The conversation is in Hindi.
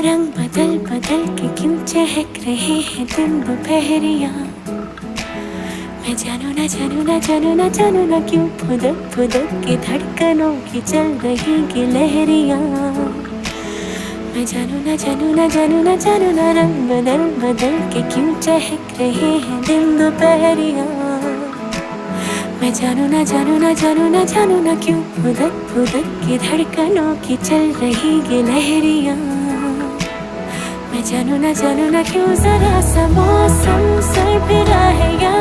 रंग बदल बदल के क्यों चहक रहे हैं दिन दोपहरिया। मैं जानू ना जानू ना जानू ना जानू ना क्यों फुदक फुदक के धड़कनों की चल रही की लहरिया। मैं जानू ना जानू ना जानू ना जानू ना रंग बदल बदल के क्यों चहक रहे हैं दिन दोपहरिया। मैं जानू ना जानू ना जानू ना जानू ना क्यों फुदक फुदक के धड़कनों की चल रही ये लहरिया। मैं जानू ना क्यों जरा सा मौसम सरफिरा है या